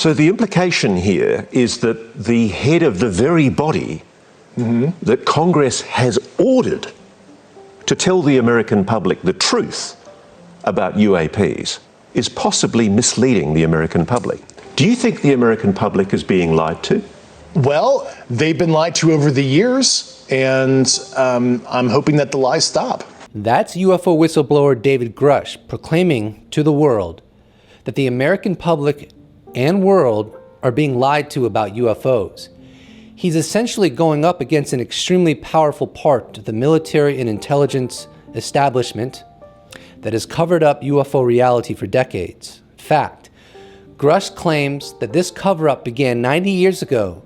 So the implication here is that the head of the very body that Congress has ordered to tell the American public the truth about UAPs is possibly misleading the American public. Do you think the American public is being lied to? Well, they've been lied to over the years, and I'm hoping that the lies stop. That's UFO whistleblower David Grusch proclaiming to the world that the American public and world are being lied to about UFOs. He's essentially going up against an extremely powerful part of the military and intelligence establishment that has covered up UFO reality for decades. In fact, Grusch claims that this cover-up began 90 years ago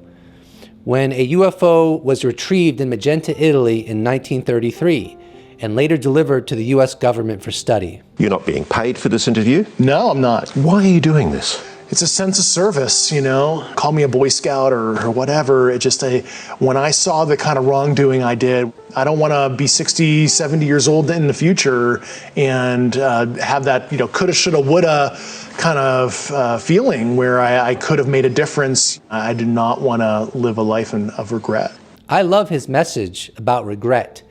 when a UFO was retrieved in Magenta, Italy in 1933 and later delivered to the US government for study. You're not being paid for this interview? No, I'm not. Why are you doing this? It's a sense of service, you know. Call me a Boy Scout or whatever. It just, when I saw the kind of wrongdoing I did, I don't want to be 60, 70 years old in the future and have that, coulda, shoulda, woulda kind of feeling where I could have made a difference. I do not want to live a life of regret. I love his message about regret,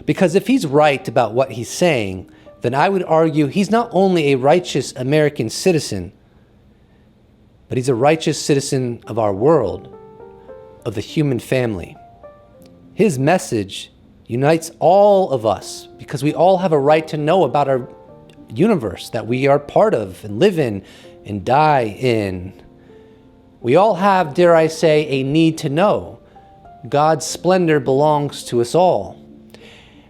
because if he's right about what he's saying, then I would argue he's not only a righteous American citizen, but he's a righteous citizen of our world, of the human family. His message unites all of us because we all have a right to know about our universe that we are part of and live in and die in. We all have, dare I say, a need to know. God's splendor belongs to us all.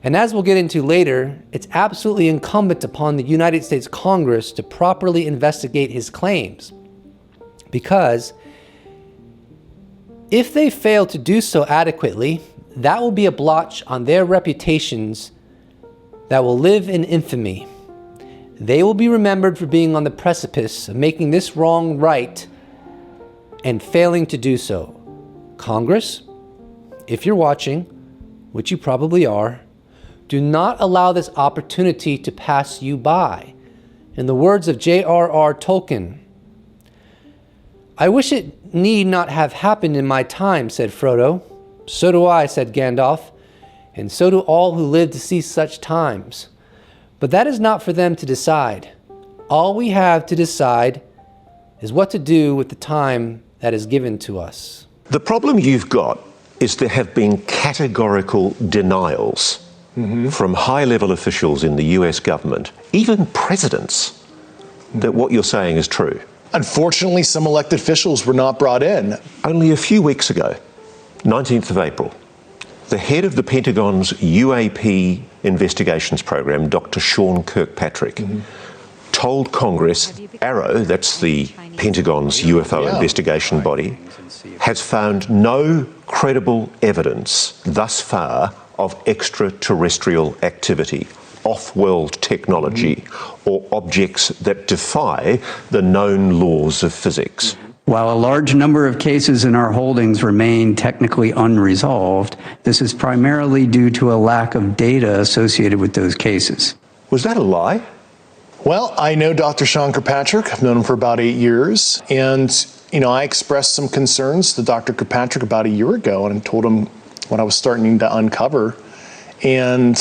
And as we'll get into later, it's absolutely incumbent upon the United States Congress to properly investigate his claims. Because if they fail to do so adequately, that will be a blotch on their reputations that will live in infamy. They will be remembered for being on the precipice of making this wrong right and failing to do so. Congress, if you're watching, which you probably are, do not allow this opportunity to pass you by. In the words of J.R.R. Tolkien, "I wish it need not have happened in my time," said Frodo. "So do I," said Gandalf, "and so do all who live to see such times. But that is not for them to decide. All we have to decide is what to do with the time that is given to us." The problem you've got is there have been categorical denials from high-level officials in the US government, even presidents, that what you're saying is true. Unfortunately, some elected officials were not brought in. Only a few weeks ago, 19th of April, the head of the Pentagon's UAP investigations program, Dr. Sean Kirkpatrick, told Congress AARO, that's the Pentagon's UFO investigation body, has found no credible evidence thus far of extraterrestrial activity, off-world technology, or objects that defy the known laws of physics. While a large number of cases in our holdings remain technically unresolved, this is primarily due to a lack of data associated with those cases. Was that a lie? Well, I know Dr. Sean Kirkpatrick. I've known him for about 8 years. And, I expressed some concerns to Dr. Kirkpatrick about a year ago and told him what I was starting to uncover. And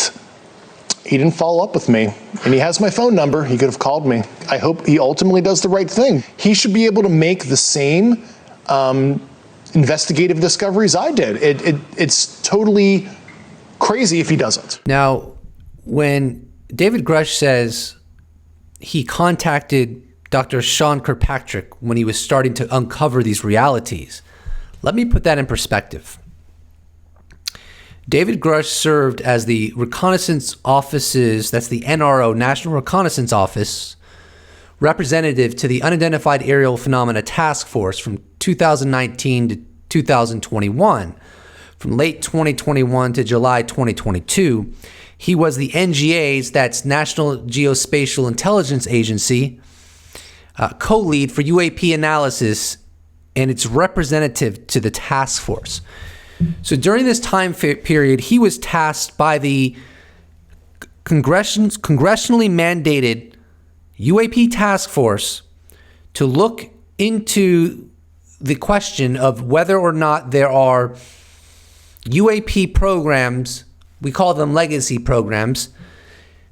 he didn't follow up with me. And he has my phone number. He could have called me. I hope he ultimately does the right thing. He should be able to make the same investigative discoveries I did. It's totally crazy if he doesn't. Now, when David Grusch says he contacted Dr. Sean Kirkpatrick when he was starting to uncover these realities, let me put that in perspective. David Grusch served as the Reconnaissance Office's, that's the NRO, National Reconnaissance Office, representative to the Unidentified Aerial Phenomena Task Force from 2019 to 2021. From late 2021 to July 2022, he was the NGA's, that's National Geospatial Intelligence Agency, co-lead for UAP analysis and its representative to the task force. So during this time period, he was tasked by the congressionally mandated UAP task force to look into the question of whether or not there are UAP programs, we call them legacy programs,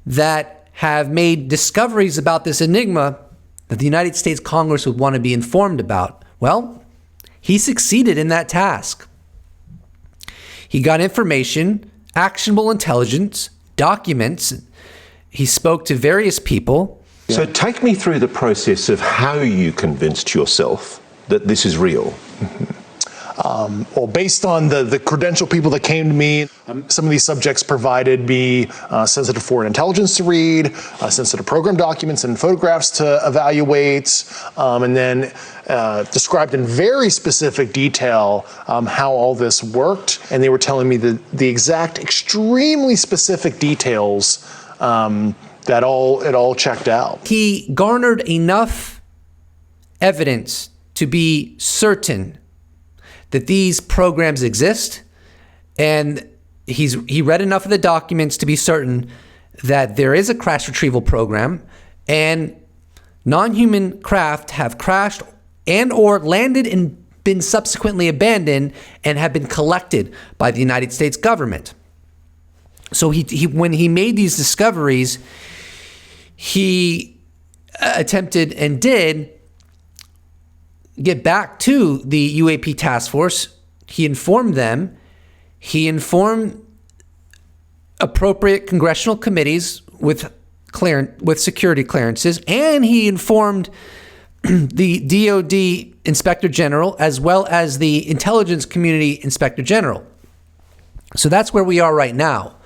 that have made discoveries about this enigma that the United States Congress would want to be informed about. Well, he succeeded in that task. He got information, actionable intelligence, documents. He spoke to various people. So take me through the process of how you convinced yourself that this is real. Well, based on the credentialed people that came to me, some of these subjects provided me sensitive foreign intelligence to read, sensitive program documents and photographs to evaluate, and then described in very specific detail how all this worked. And they were telling me the exact, extremely specific details that it all checked out. He garnered enough evidence to be certain that these programs exist, and he read enough of the documents to be certain that there is a crash retrieval program, and non-human craft have crashed and or landed and been subsequently abandoned and have been collected by the United States government. So he when he made these discoveries, he attempted and did get back to the UAP task force. He informed them. He informed appropriate congressional committees with security clearances, and he informed the DoD Inspector General as well as the Intelligence Community Inspector General. So that's where we are right now.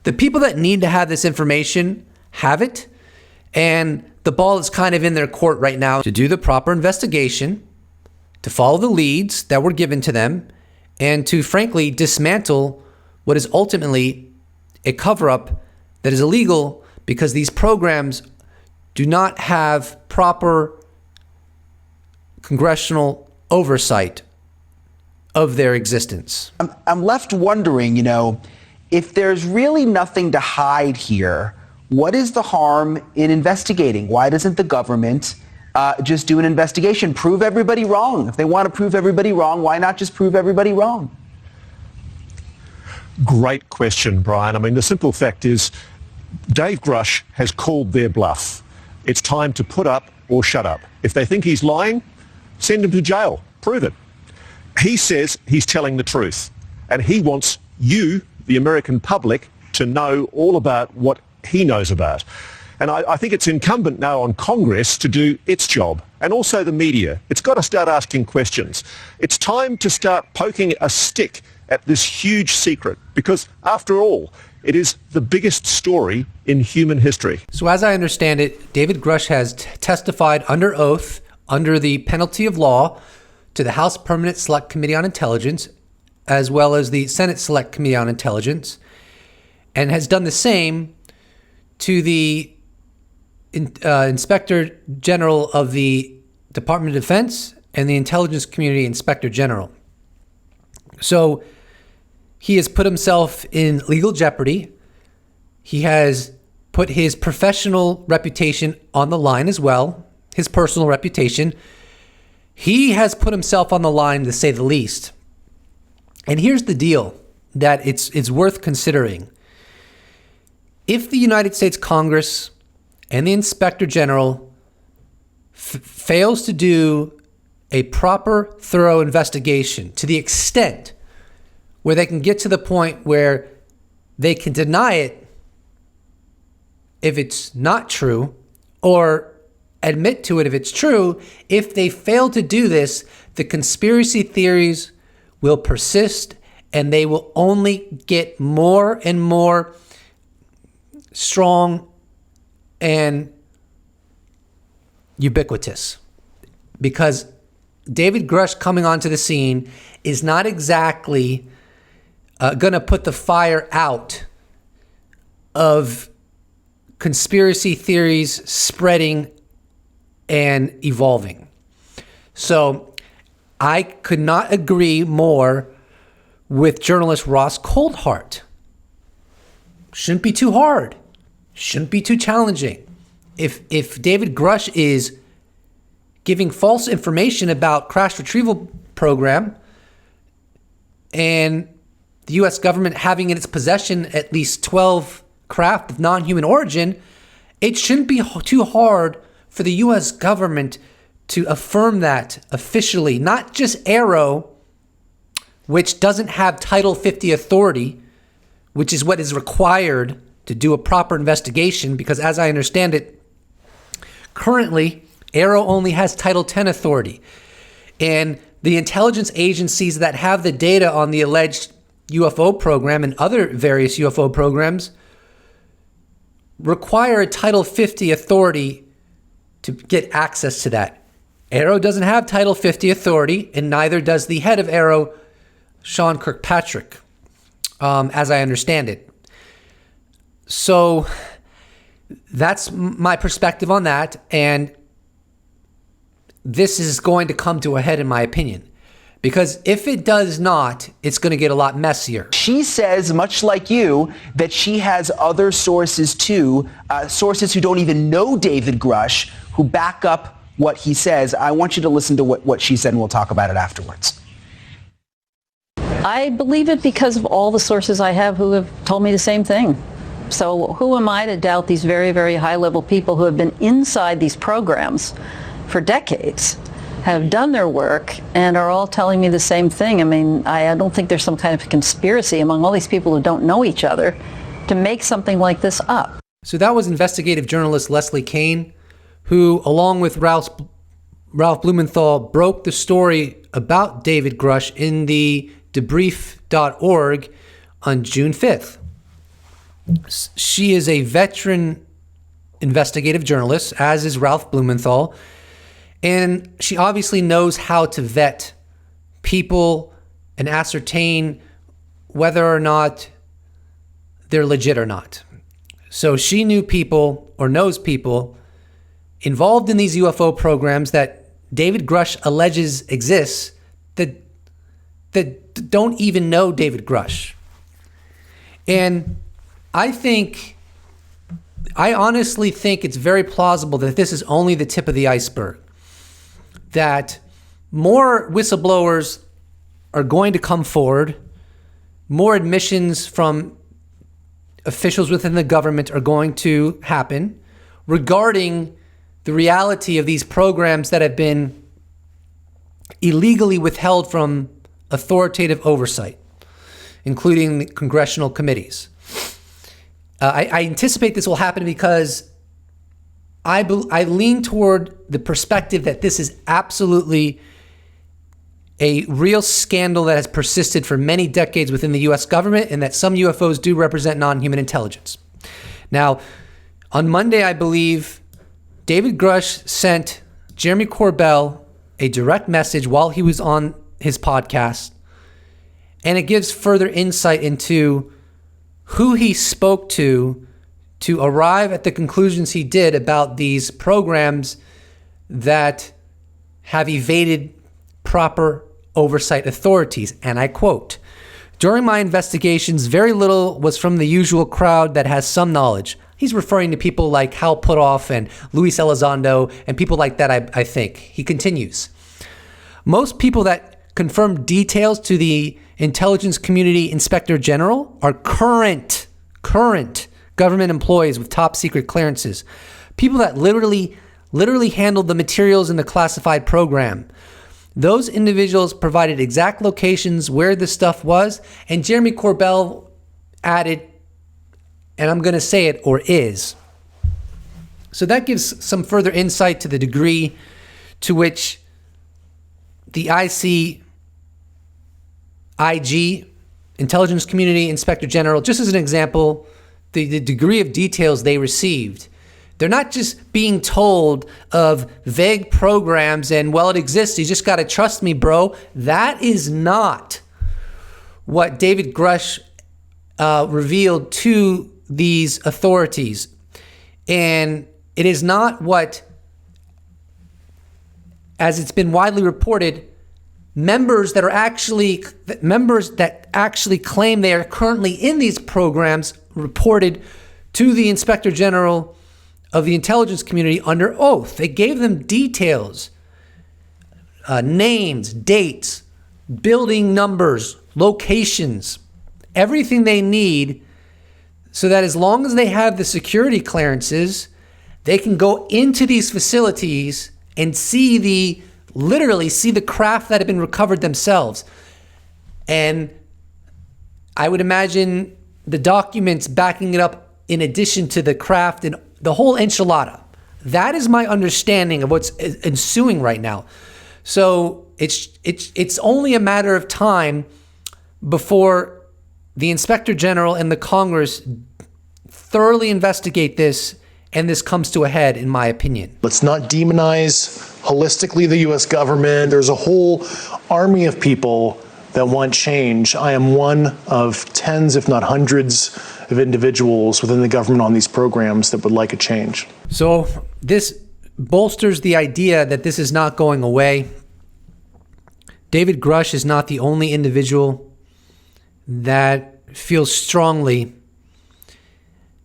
The people that need to have this information have it, and the ball is kind of in their court right now to do the proper investigation, to follow the leads that were given to them, and to frankly dismantle what is ultimately a cover-up that is illegal because these programs do not have proper congressional oversight of their existence. I'm left wondering, if there's really nothing to hide here, what is the harm in investigating? Why doesn't the government just do an investigation, prove everybody wrong? If they want to prove everybody wrong, why not just prove everybody wrong? Great question, Brian. I mean, the simple fact is Dave Grusch has called their bluff. It's time to put up or shut up. If they think he's lying, send him to jail. Prove it. He says he's telling the truth, and he wants you, the American public, to know all about what he knows about. And I think it's incumbent now on Congress to do its job, and also the media. It's got to start asking questions. It's time to start poking a stick at this huge secret, because after all, it is the biggest story in human history. So as I understand it, David Grusch has testified under oath, under the penalty of law, to the House Permanent Select Committee on Intelligence, as well as the Senate Select Committee on Intelligence, and has done the same to the Inspector General of the Department of Defense and the Intelligence Community Inspector General. So he has put himself in legal jeopardy. He has put his professional reputation on the line as well, his personal reputation. He has put himself on the line, to say the least. And here's the deal that it's worth considering. If the United States Congress and the Inspector General fails to do a proper, thorough investigation to the extent where they can get to the point where they can deny it if it's not true, or admit to it if it's true, if they fail to do this, the conspiracy theories will persist, and they will only get more and more strong and ubiquitous, because David Grusch coming onto the scene is not exactly going to put the fire out of conspiracy theories spreading and evolving. So I could not agree more with journalist Ross Coldhart. Shouldn't be too hard. Shouldn't be too challenging. If David Grusch is giving false information about crash retrieval program and the U.S. government having in its possession at least 12 craft of non-human origin, it shouldn't be too hard for the U.S. government to affirm that officially, not just AARO, which doesn't have Title 50 authority, which is what is required to do a proper investigation, because as I understand it, currently, AARO only has Title 10 authority. And the intelligence agencies that have the data on the alleged UFO program and other various UFO programs require a Title 50 authority to get access to that. AARO doesn't have Title 50 authority, and neither does the head of AARO, Sean Kirkpatrick, as I understand it. So that's my perspective on that, and this is going to come to a head in my opinion. Because if it does not, it's going to get a lot messier. She says, much like you, that she has other sources too, sources who don't even know David Grusch, who back up what he says. I want you to listen to what she said, and we'll talk about it afterwards. I believe it because of all the sources I have who have told me the same thing. So who am I to doubt these very, very high-level people who have been inside these programs for decades, have done their work, and are all telling me the same thing? I mean, I don't think there's some kind of conspiracy among all these people who don't know each other to make something like this up. So that was investigative journalist Leslie Kean, who, along with Ralph Blumenthal, broke the story about David Grusch in the debrief.org on June 5th. She is a veteran investigative journalist, as is Ralph Blumenthal, and she obviously knows how to vet people and ascertain whether or not they're legit or not. So she knew people, or knows people, involved in these UFO programs that David Grusch alleges exists that don't even know David Grusch. And I honestly think it's very plausible that this is only the tip of the iceberg, that more whistleblowers are going to come forward, more admissions from officials within the government are going to happen regarding the reality of these programs that have been illegally withheld from authoritative oversight, including the congressional committees. I anticipate this will happen because I lean toward the perspective that this is absolutely a real scandal that has persisted for many decades within the U.S. government, and that some UFOs do represent non-human intelligence. Now, on Monday, I believe, David Grusch sent Jeremy Corbell a direct message while he was on his podcast, and it gives further insight into who he spoke to arrive at the conclusions he did about these programs that have evaded proper oversight authorities. And I quote, "During my investigations, very little was from the usual crowd that has some knowledge." He's referring to people like Hal Puthoff and Luis Elizondo and people like that, I think. He continues, "Most people that confirm details to the Intelligence Community Inspector General are current government employees with top secret clearances. People that literally handled the materials in the classified program. Those individuals provided exact locations where the stuff was," and Jeremy Corbell added, and I'm going to say it, or is. So that gives some further insight to the degree to which the IG, Intelligence Community Inspector General, just as an example, the degree of details they received. They're not just being told of vague programs and, well, it exists, you just got to trust me, bro. That is not what David Grusch revealed to these authorities. And it is not what, as it's been widely reported, members that actually claim they are currently in these programs reported to the Inspector General of the intelligence community under oath. They gave them details names, dates, building numbers, locations, everything they need, so that as long as they have the security clearances, they can go into these facilities and literally see the craft that have been recovered themselves. And I would imagine the documents backing it up in addition to the craft and the whole enchilada. That is my understanding of what's ensuing right now. So it's only a matter of time before the Inspector General and the Congress thoroughly investigate this and this comes to a head, in my opinion. Let's not demonize holistically the U.S. government. There's a whole army of people that want change. I am one of tens, if not hundreds, of individuals within the government on these programs that would like a change. So this bolsters the idea that this is not going away. David Grusch is not the only individual that feels strongly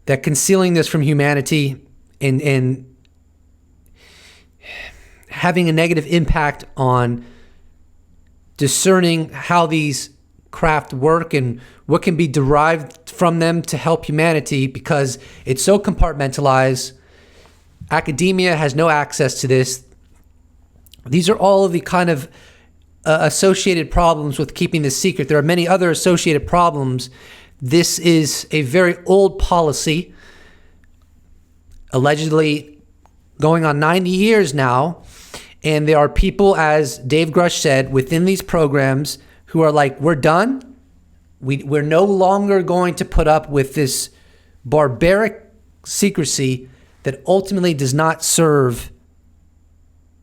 that concealing this from humanity and having a negative impact on discerning how these craft work and what can be derived from them to help humanity, because it's so compartmentalized. Academia has no access to this. These are all of the kind of associated problems with keeping this secret. There are many other associated problems. This is a very old policy, allegedly going on 90 years now. And there are people, as Dave Grusch said, within these programs who are like, we're done. We're no longer going to put up with this barbaric secrecy that ultimately does not serve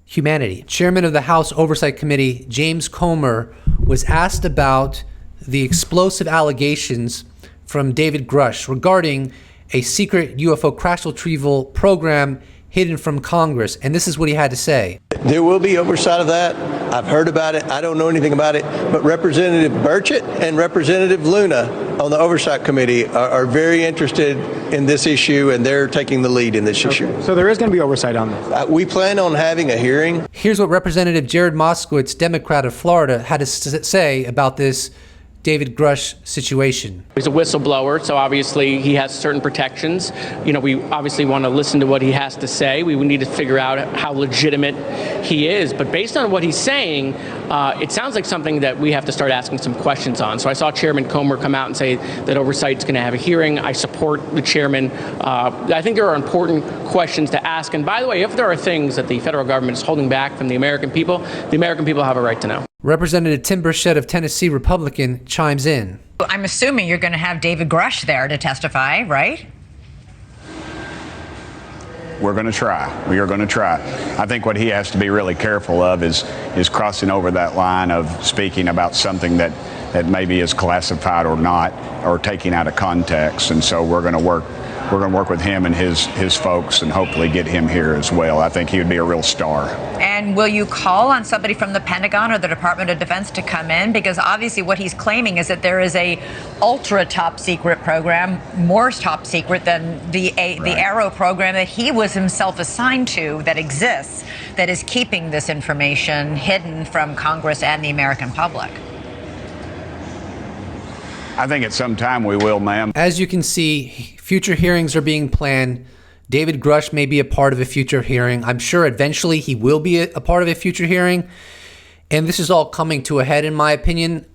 humanity. Chairman of the House Oversight Committee, James Comer, was asked about the explosive allegations from David Grusch regarding a secret UFO crash retrieval program hidden from Congress. And this is what he had to say. There will be oversight of that. I've heard about it. I don't know anything about it. But Representative Burchett and Representative Luna on the Oversight Committee are very interested in this issue, and they're taking the lead in this issue. So there is going to be oversight on this? We plan on having a hearing. Here's what Representative Jared Moskowitz, Democrat of Florida, had to say about this David Grusch situation. He's a whistleblower, so obviously he has certain protections. You know, we obviously want to listen to what he has to say. We need to figure out how legitimate he is. But based on what he's saying, it sounds like something that we have to start asking some questions on. So I saw Chairman Comer come out and say that Oversight's going to have a hearing. I support the chairman. I think there are important questions to ask. And by the way, if there are things that the federal government is holding back from the American people have a right to know. Representative Tim Burchett of Tennessee, Republican, chimes in. I'm assuming you're going to have David Grusch there to testify, right? We're going to try. We are going to try. I think what he has to be really careful of is crossing over that line of speaking about something that maybe is classified or not, or taking out of context. And so we're going to work with him and his folks and hopefully get him here as well. I think he would be a real star. And will you call on somebody from the Pentagon or the Department of Defense to come in? Because obviously what he's claiming is that there is a ultra top secret program, more top secret than the Arrow program that he was himself assigned to, that exists, that is keeping this information hidden from Congress and the American public. I think at some time we will, ma'am. As you can see, future hearings are being planned. David Grusch may be a part of a future hearing. I'm sure eventually he will be a part of a future hearing. And this is all coming to a head, in my opinion.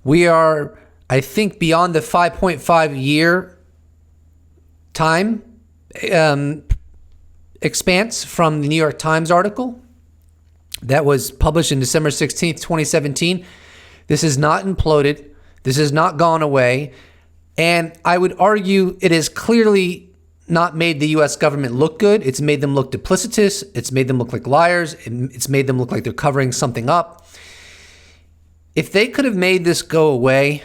We are, I think, beyond the 5.5 year time expanse from the New York Times article that was published in December 16th, 2017. This is not imploded. This has not gone away. And I would argue it has clearly not made the U.S. government look good. It's made them look duplicitous. It's made them look like liars. It's made them look like they're covering something up. If they could have made this go away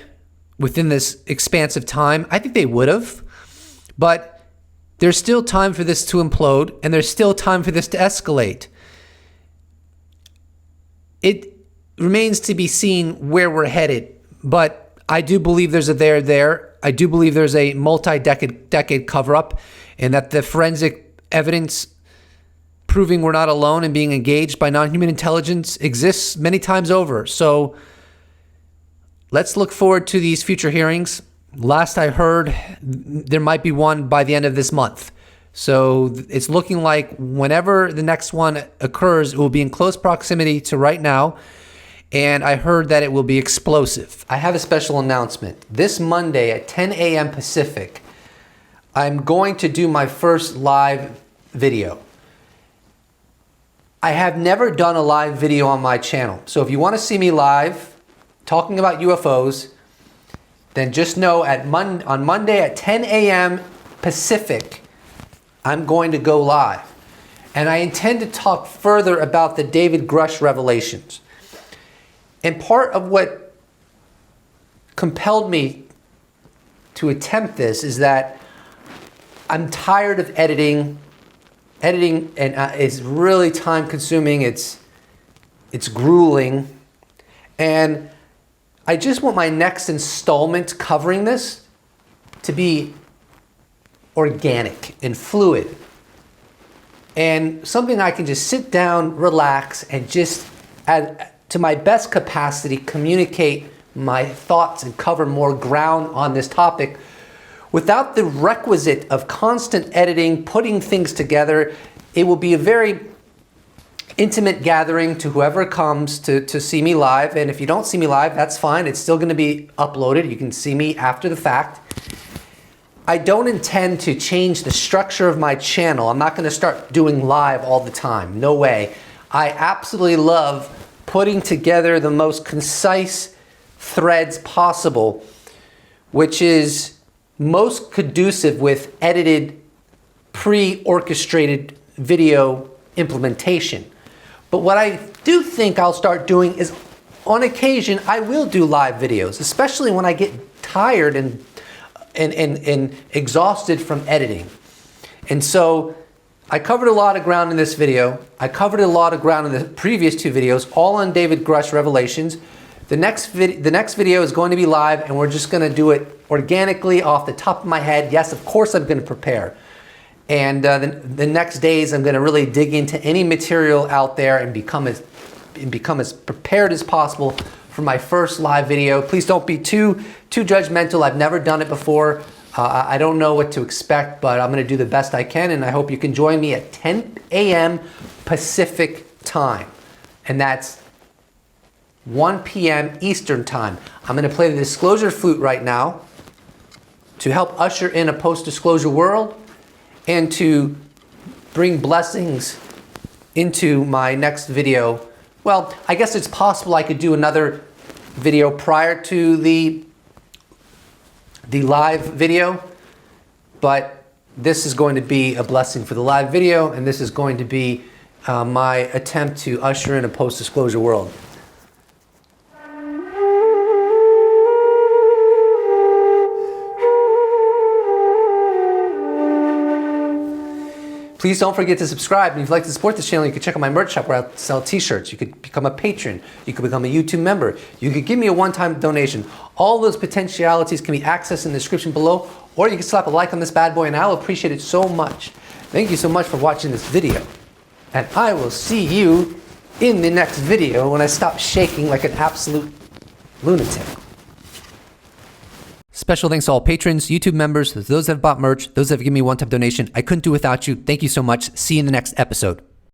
within this expansive time, I think they would have. But there's still time for this to implode, and there's still time for this to escalate. It remains to be seen where we're headed, but I do believe there's a there. I do believe there's a multi-decade cover-up, and that the forensic evidence proving we're not alone and being engaged by non-human intelligence exists many times over. So let's look forward to these future hearings. Last I heard, there might be one by the end of this month. So it's looking like whenever the next one occurs, it will be in close proximity to right now. And I heard that it will be explosive. I have a special announcement. This Monday at 10 a.m. Pacific, I'm going to do my first live video. I have never done a live video on my channel. So if you want to see me live talking about UFOs, then just know on Monday at 10 a.m. Pacific, I'm going to go live. And I intend to talk further about the David Grusch revelations. And part of what compelled me to attempt this is that I'm tired of editing. Editing is really time consuming. It's grueling. And I just want my next installment covering this to be organic and fluid. And something I can just sit down, relax, and just to my best capacity communicate my thoughts and cover more ground on this topic without the requisite of constant editing, putting things together. It will be a very intimate gathering to whoever comes to see me live. And if you don't see me live, that's fine. It's still going to be uploaded. You can see me after the fact. I don't intend to change the structure of my channel. I'm not going to start doing live all the time. No way. I absolutely love putting together the most concise threads possible, which is most conducive with edited, pre-orchestrated video implementation. But what I do think I'll start doing is, on occasion, I will do live videos, especially when I get tired and exhausted from editing. And so I covered a lot of ground in this video. I covered a lot of ground in the previous two videos, all on David Grusch revelations. The next video is going to be live, and we're just going to do it organically off the top of my head. Yes, of course I'm going to prepare. And the next days I'm going to really dig into any material out there and become as prepared as possible for my first live video. Please don't be too judgmental. I've never done it before. I don't know what to expect, but I'm going to do the best I can, and I hope you can join me at 10 a.m. Pacific time. And that's 1 p.m. Eastern time. I'm going to play the disclosure flute right now to help usher in a post-disclosure world and to bring blessings into my next video. Well, I guess it's possible I could do another video prior to the live video, but this is going to be a blessing for the live video, and this is going to be my attempt to usher in a post-disclosure world. Please don't forget to subscribe. And if you'd like to support this channel, you can check out my merch shop where I sell t-shirts. You could become a patron. You could become a YouTube member. You could give me a one-time donation. All those potentialities can be accessed in the description below, or you can slap a like on this bad boy, and I'll appreciate it so much. Thank you so much for watching this video. And I will see you in the next video when I stop shaking like an absolute lunatic. Special thanks to all patrons, YouTube members, those that have bought merch, those that have given me a one-time donation. I couldn't do without you. Thank you so much. See you in the next episode.